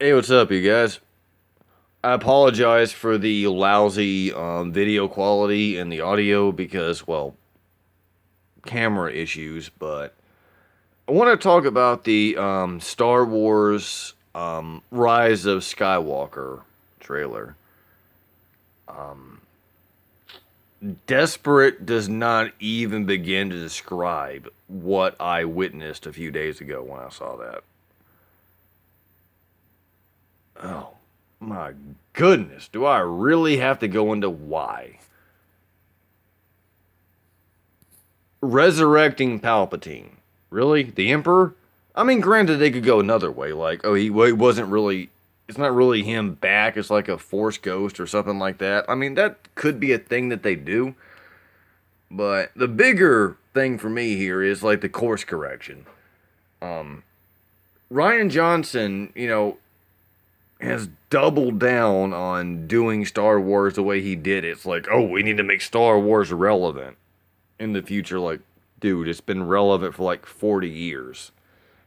Hey, what's up, you guys? I apologize for the lousy video quality and the audio because, well, camera issues, but I want to talk about the Star Wars Rise of Skywalker trailer. Desperate does not even begin to describe what I witnessed a few days ago when I saw that. Oh, my goodness. Do I really have to go into why? Resurrecting Palpatine. Really? The Emperor? I mean, granted, they could go another way. Like, oh, he wasn't really. It's not really him back. It's like a Force ghost or something like that. I mean, that could be a thing that they do. But the bigger thing for me here is like the course correction. Um, Ryan Johnson, has doubled down on doing Star Wars the way he did it. It's like, oh, we need to make Star Wars relevant in the future. Like, dude, it's been relevant for like 40 years.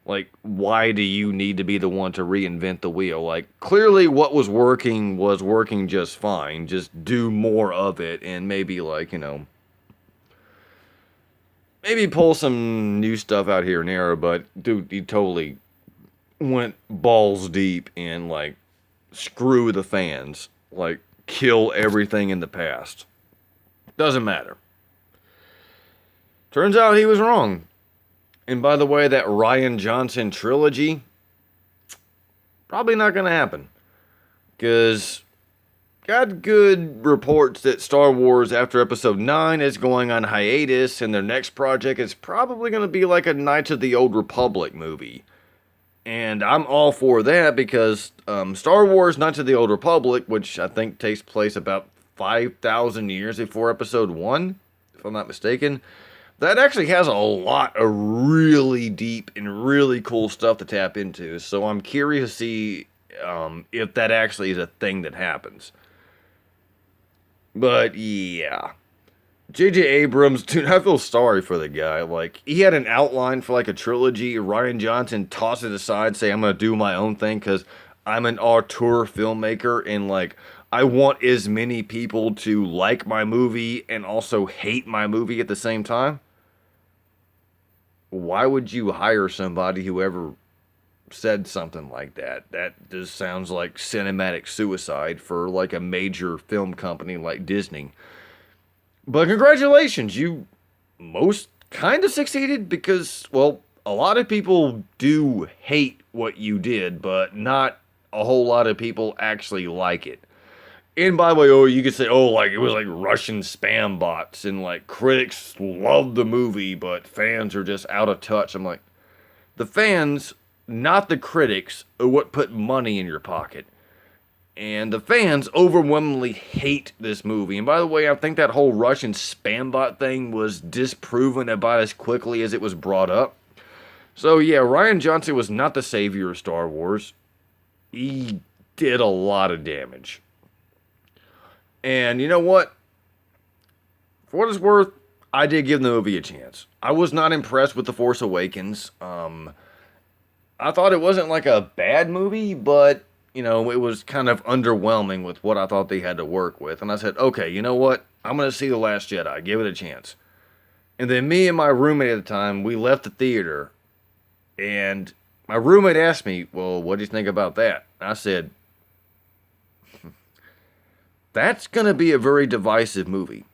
Like, why do you need to be the one to reinvent the wheel? Like, clearly what was working just fine. Just do more of it and maybe, like, maybe pull some new stuff out here and there. But, dude, he totally went balls deep and, like, screw the fans. Like, kill everything in the past. Doesn't matter. Turns out he was wrong. And by the way, that Ryan Johnson trilogy, probably not going to happen. Because got good reports that Star Wars after episode 9 is going on hiatus, and their next project is probably going to be like a Knights of the Old Republic movie. And I'm all for that because Star Wars Knights of the Old Republic, which I think takes place about 5,000 years before episode 1, if I'm not mistaken, that actually has a lot of really deep and really cool stuff to tap into. So I'm curious to see if that actually is a thing that happens. But yeah. J.J. Abrams, dude, I feel sorry for the guy. Like, he had an outline for like a trilogy. Ryan Johnson tossed it aside, say, I'm going to do my own thing because I'm an auteur filmmaker and like, I want as many people to like my movie and also hate my movie at the same time. Why would you hire somebody who ever said something like that? That just sounds like cinematic suicide for like a major film company like Disney. But congratulations, you most kind of succeeded because, well, a lot of people do hate what you did, but not a whole lot of people actually like it. And by the way, oh, you could say, oh, like it was like Russian spam bots, and like critics love the movie, but fans are just out of touch. I'm like, the fans, not the critics, are what put money in your pocket. And the fans overwhelmingly hate this movie. And by the way, I think that whole Russian spam bot thing was disproven about as quickly as it was brought up. So yeah, Ryan Johnson was not the savior of Star Wars. He did a lot of damage. And you know what? For what it's worth, I did give the movie a chance. I was not impressed with The Force Awakens. I thought it wasn't like a bad movie, but it was kind of underwhelming with what I thought they had to work with. And I said, okay, you know what? I'm going to see The Last Jedi. Give it a chance. And then me and my roommate at the time, we left the theater. And my roommate asked me, well, what do you think about that? And I said, that's going to be a very divisive movie.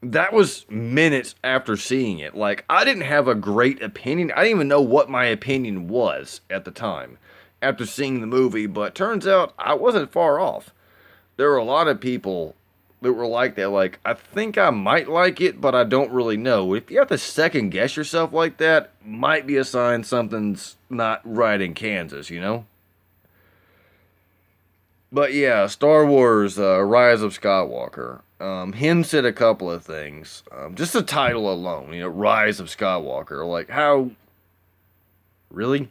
That was minutes after seeing it. Like, I didn't have a great opinion. I didn't even know what my opinion was at the time after seeing the movie, but turns out I wasn't far off. There were a lot of people that were like that. Like, I think I might like it, but I don't really know. If you have to second guess yourself like that, might be a sign something's not right in Kansas, But yeah, Star Wars Rise of Skywalker. Hints at a couple of things. Just the title alone, Rise of Skywalker. Like, how. Really?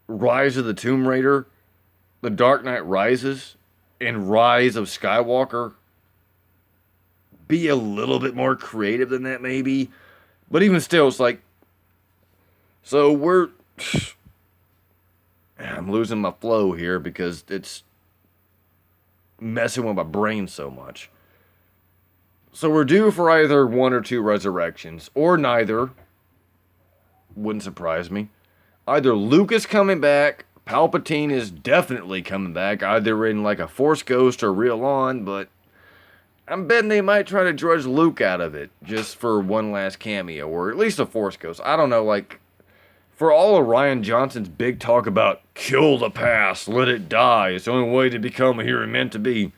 Rise of the Tomb Raider? The Dark Knight Rises? And Rise of Skywalker? Be a little bit more creative than that, maybe. But even still, it's like. So we're. I'm losing my flow here because it's messing with my brain so much. So we're due for either one or two resurrections, or neither. Wouldn't surprise me. Either Luke is coming back, Palpatine is definitely coming back, either in like a Force Ghost or real on, but I'm betting they might try to drudge Luke out of it just for one last cameo, or at least a Force Ghost. I don't know, like, for all of Rian Johnson's big talk about kill the past, let it die, it's the only way to become who you're meant to be.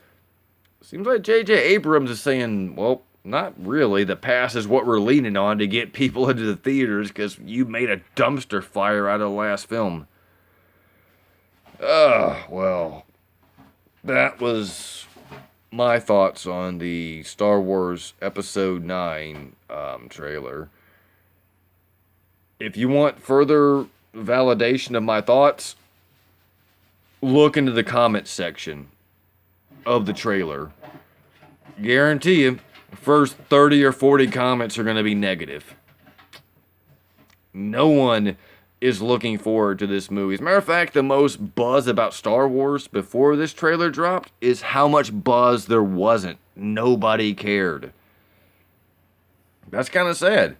Seems like J.J. Abrams is saying, well, not really. The past is what we're leaning on to get people into the theaters because you made a dumpster fire out of the last film. Well, that was my thoughts on the Star Wars Episode 9 trailer. If you want further validation of my thoughts, look into the comments section of the trailer. Guarantee you, first 30 or 40 comments are going to be negative. No one is looking forward to this movie. As a matter of fact, the most buzz about Star Wars before this trailer dropped is how much buzz there wasn't. Nobody cared. That's kind of sad.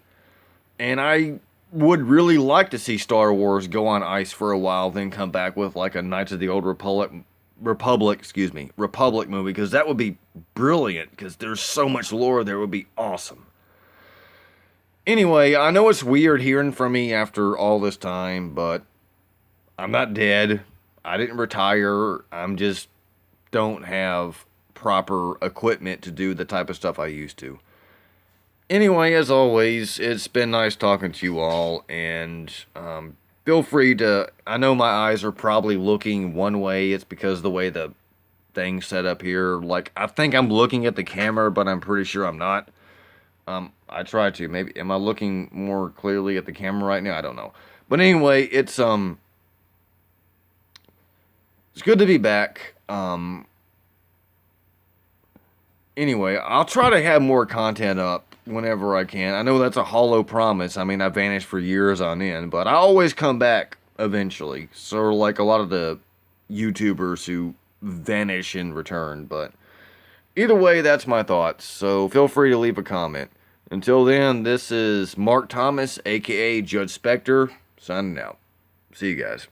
And I would really like to see Star Wars go on ice for a while, then come back with like a Knights of the Old Republic movie, because that would be brilliant, because there's so much lore there. It would be awesome. Anyway, I know it's weird hearing from me after all this time, but I'm not dead. I didn't retire. I'm just don't have proper equipment to do the type of stuff I used to. Anyway, as always, it's been nice talking to you all, and feel free to, I know my eyes are probably looking one way. It's because of the way the thing's set up here. Like, I think I'm looking at the camera, but I'm pretty sure I'm not. I try to. Maybe, am I looking more clearly at the camera right now? I don't know. But anyway, it's good to be back. Anyway, I'll try to have more content up whenever I can. I know that's a hollow promise. I mean, I vanished for years on end, but I always come back eventually. So like a lot of the YouTubers who vanish and return. But either way, that's my thoughts. So feel free to leave a comment. Until then, this is Mark Thomas, aka JudgeSpektre, signing out. See you guys.